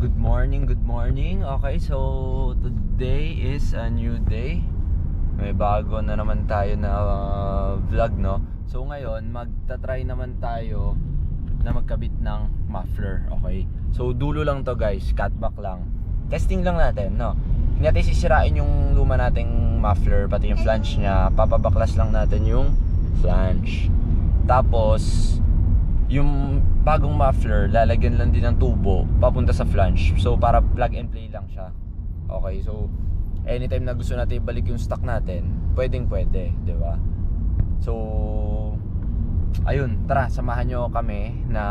Good morning, good morning. Okay, so today is a new day. May bago na naman tayo na vlog, no? So ngayon, magta-try naman tayo na magkabit ng muffler, okay? So dulo lang to guys, cutback lang. Testing lang natin, no? Hindi natin sisirain yung luma nating muffler, pati yung flange niya. Papabaklas lang natin yung flange. Tapos yung bagong muffler, lalagyan lang din ng tubo papunta sa flange. So para plug and play lang siya. Okay, so anytime na gusto natin ibalik yung stock natin, pwedeng pwede, di ba? So ayun, tara, samahan nyo kami na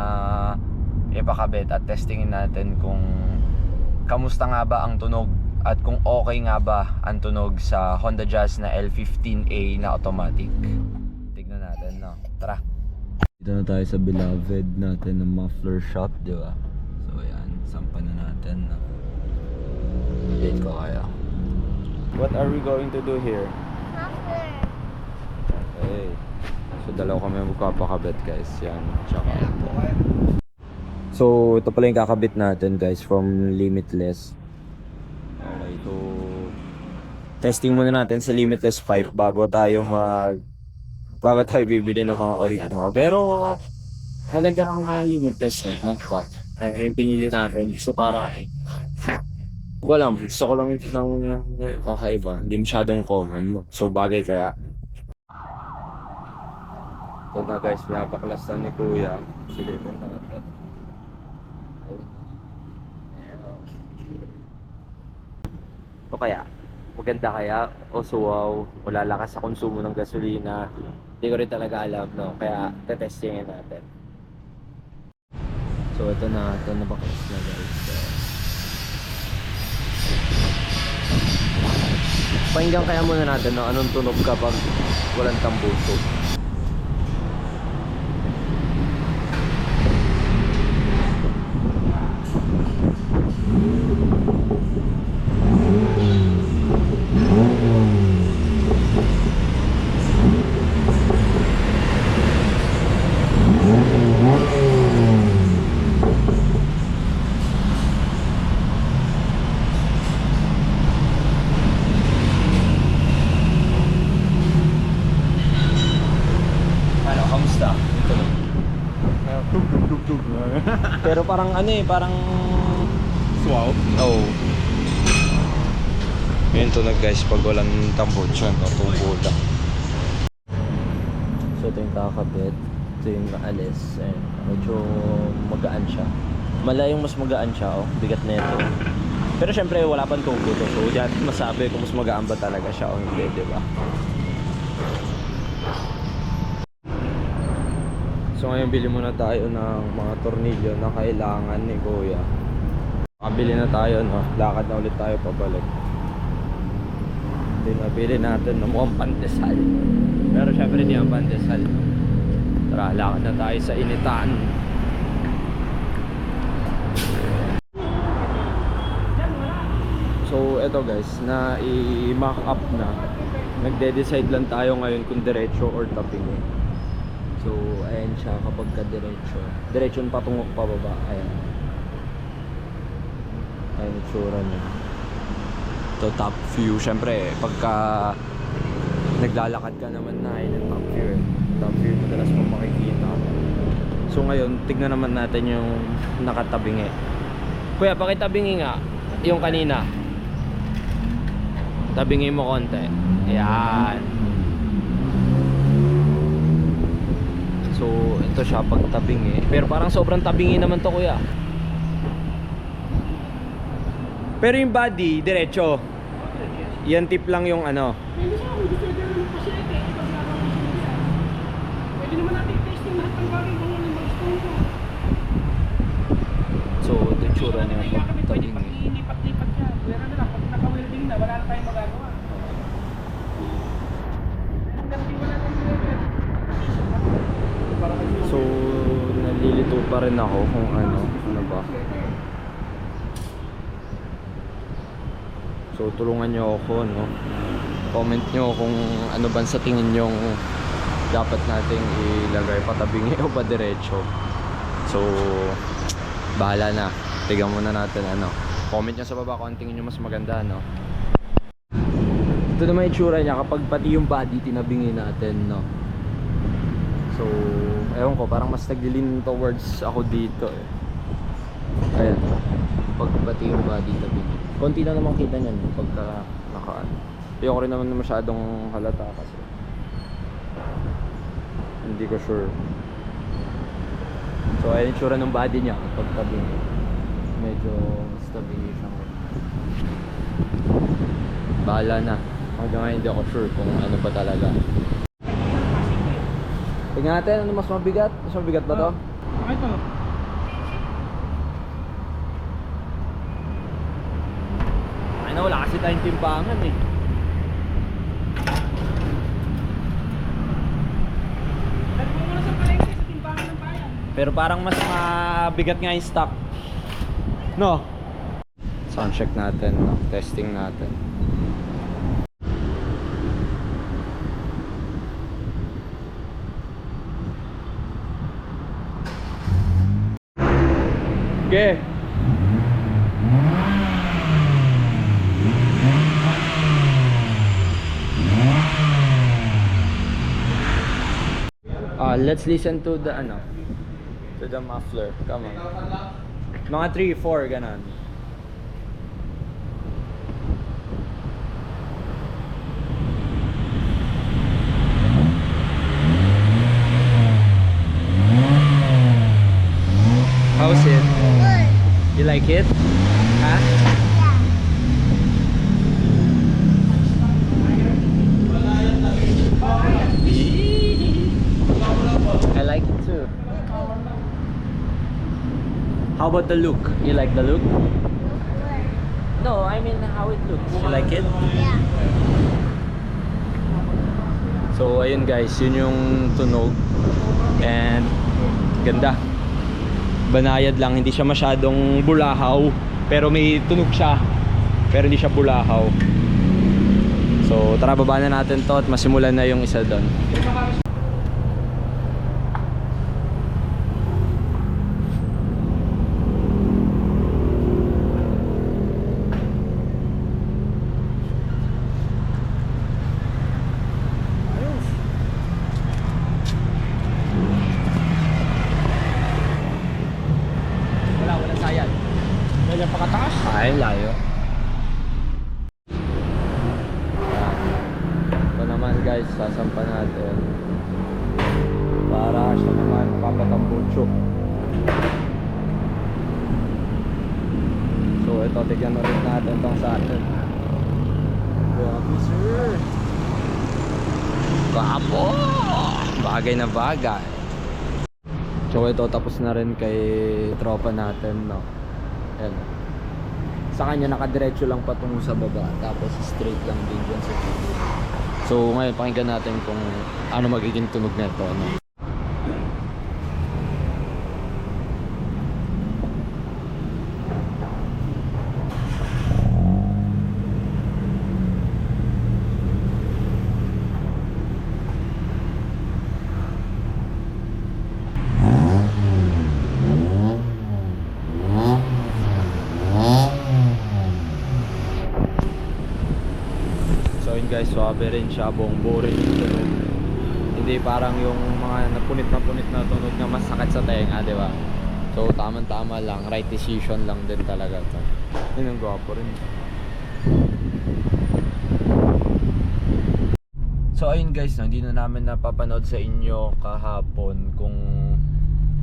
ipakabit at testingin natin kung kamusta nga ba ang tunog at kung okay nga ba ang tunog sa Honda Jazz na L15A na automatic. Tignan natin, no? Tara. Dito na tayo sa beloved natin na muffler shop, di ba? So ayan, sampan na natin. Date ko kaya. What are we going to do here? Muffler. Okay. So dalawa kami magpapakabit guys. Yan, tsaka ito. So ito pala yung kakabit natin guys from Limitless. Okay, so testing muna natin sa Limitless 5 bago tayo bibili ng mga original. Pero halaga ng mga Limitless ay pinili natin. So para gusto ko lang ng kakaiba. Hindi masyadong common. So bagay kaya. Ito na guys, pinapaklas na ni Kuya. Silipin na natin. O kaya, maganda kaya o suwaw o lalakas sa konsumo ng gasolina. Hindi ko rin talaga alam, no? Kaya tetestingin natin. So ito na baklas na guys. Pakinggan kaya muna natin, no? Anong tunog kapag walang tambuso. Kamusta? Pero parang parang Wow. oh. Yun tunog guys pag walang tambucho, no? Tubo lang. So ito yung kakabit. Ito yung alis. Medyo magaan siya. Malayong mas magaan siya, oh. Bigat na ito. Pero syempre wala pang tubo to. So diyan masabi kung mas magaan ba talaga siya o hindi, diba? So ngayon bili muna tayo ng mga tornilyo na kailangan ni Kuya. Makabili na tayo, no? Lakad na ulit tayo pabalik. Hindi nabili natin ng mukhang pandesal. Pero syempre hindi ang pandesal, no? Tara, lakad na tayo sa initan. So eto guys, na i-mock up na. Nagde-decide lang tayo ngayon kung diretso or taping. So, ayan siya kapag ka-diretso. Diretso patungok pababa. Ayan. Ayan yung tsura niya. Ito, top view. Siyempre, pagka naglalakad ka naman na, ayan yung top view. Top view, madalas mo makikita. So, ngayon, tignan naman natin yung nakatabingi. Kuya, pakitabingi nga. Yung kanina. Tabingi mo konti. Ayan. So, ito siya pag tabingi. Pero parang sobrang tabingi naman to, Kuya. Pero yung body, diretso. Yan tip lang yung ano. Pwede naman natin testing lahat ng bagay kung ano yung gusto mo. So, ito yung tsura niya pag Pwede tabingi. pag-ilipat-lipat siya. Pero na lang, pag naka-welding na, wala na tayong magagawa. So, nalilito pa rin ako kung ano ba. So, tulungan nyo ako, no? Comment nyo kung ano ba sa tingin nyong dapat nating ilagay, patabingi o pa diretso. So, Bahala na. Tignan muna natin ano. Comment nyo sa baba kung ang tingin nyo mas maganda, no? Ito naman yung itsura niya kapag pati yung body tinabingin natin, no? So, ewan ko, parang mas naglilin towards ako dito eh. Ayan. Pag pati yung body tabingin. Konti na naman kita niyan pagka nakaan. Ayoko rin naman masyadong halata kasi hindi ko sure. So, ayan yung itsura ng body niya kapag tabingin. Medyo stabili siyang bahala na. Hanggang ngayon hindi ako sure kung ano ba talaga. Tingnan natin ano mas mabigat. Mas mabigat ba to? Okay to. Ay na, wala kasi tayong timbangan eh. Sabi mo muna sa palengke sa timbangan ng bayan. Pero parang mas mabigat nga yung stock. No? Sound check natin, no? Testing natin. Okay. Let's listen to the ano, to the muffler. Come on. Mga 3, 4 ganon. How's it? Good. You like it? Huh? I like it too. How about the look? You like the look? No, I mean how it looks. You like it? Yeah. So ayun guys, yun yung tunog. And ganda. Banayad lang, hindi siya masyadong bulahaw. Pero may tunog siya. Pero hindi siya bulahaw. So tara, baba na natin to at masimulan na yung isa doon. Wala sayad. Ganyan pa kataas. Ay, layo. Ito naman guys, sasampa natin. Para siya naman papatambucho. So ito, tignan ulit natin itong sa atin. Grabe sir. Babo! Bagay na bagay. So ito, tapos na rin kay tropa natin, no? Ayan. Sa kanya nakadiretso lang patungo sa baba, tapos straight lang din dyan sa video. So ngayon pakinggan natin kung ano magiging tunog nito, no? So yun guys, swabe rin siya, buong-buo rin yung tunog. Hindi parang yung mga napunit na tunog na masakit sa tenga, di ba? So tamang-tama lang, right decision lang din talaga to. Yun ang gwapo rin. So ayun guys, no, hindi na namin napapanood sa inyo kahapon kung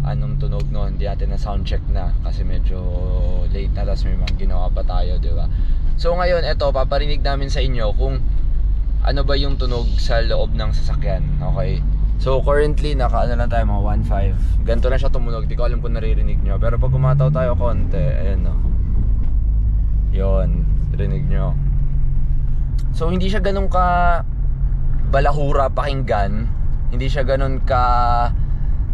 anong tunog, no. Hindi natin na soundcheck na kasi medyo late na, tapos may mga ginawa pa tayo, di ba? So ngayon, eto, paparinig namin sa inyo kung ano ba yung tunog sa loob ng sasakyan. Okay? So currently, naka-ano lang tayo, mga 1.5. Ganito na siya tumunog, di ko alam kung naririnig nyo. Pero pag kumataw tayo konti, ayan, no. Yun, rinig nyo. So hindi siya ganun ka balahura pakinggan. Hindi siya ganun ka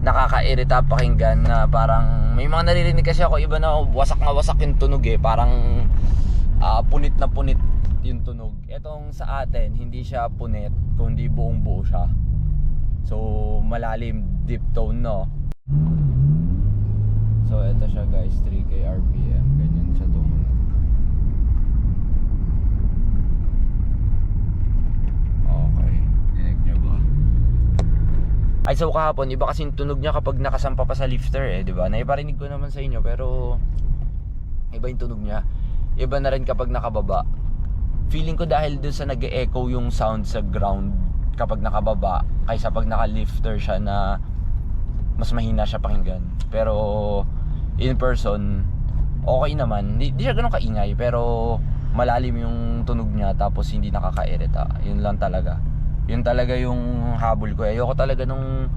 nakakairita pakinggan, na parang may mga naririnig kasi ako iba na wasak na wasak yung tunog eh. Parang punit na punit yung tunog. Etong sa atin, hindi siya punit, kundi buong buo siya. So malalim, deep tone, no. So So, ito siya guys, 3K RPM. Ganyan siya tumunog. Okay, dinig nyo ba? Ay, so kahapon, iba kasing tunog niya kapag nakasampa pa sa lifter eh, di ba? Naiparinig ko naman sa inyo, pero iba yung tunog niya. Iba na rin kapag nakababa. Feeling ko dahil doon sa nag-e-echo yung sound sa ground kapag nakababa, kaysa pag naka-lifter siya na mas mahina siya pakinggan. Pero in person, okay naman. Di siya ganun kaingay, pero malalim yung tunog niya tapos hindi nakakairita. Yun lang talaga. Yun talaga yung habol ko. Ayoko talaga nung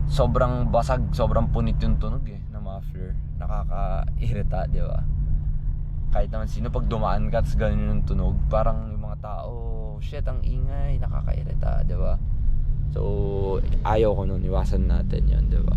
sobrang basag, sobrang punit yung tunog eh na muffler. Nakakairita, di ba? Kahit naman sino pag dumaan ka tapos ganun yung tunog, parang yung mga tao, shit, ang ingay, nakakairita, di ba? So, ayaw ko nun, iwasan natin yun, di ba?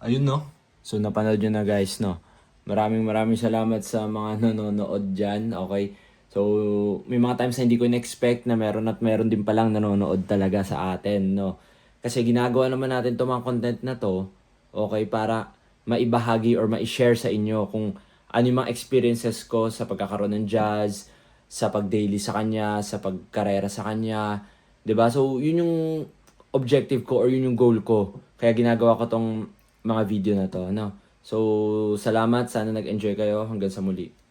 Ayun no. So napanood nyo na guys no. Maraming salamat sa mga nanonood dyan. Okay. So may mga times na hindi ko in-expect na meron at meron din palang nanonood talaga sa atin no. Kasi ginagawa naman natin itong mga content na to, okay, para maibahagi or ma-share sa inyo kung ano yung mga experiences ko sa pagkakaroon ng jazz, sa pag-daily sa kanya, sa pagkarera sa kanya. 'Di ba? So yun yung objective ko or yun yung goal ko. Kaya ginagawa ko tong mga video na to, no? So, salamat. Sana nag-enjoy kayo. Hanggang sa muli.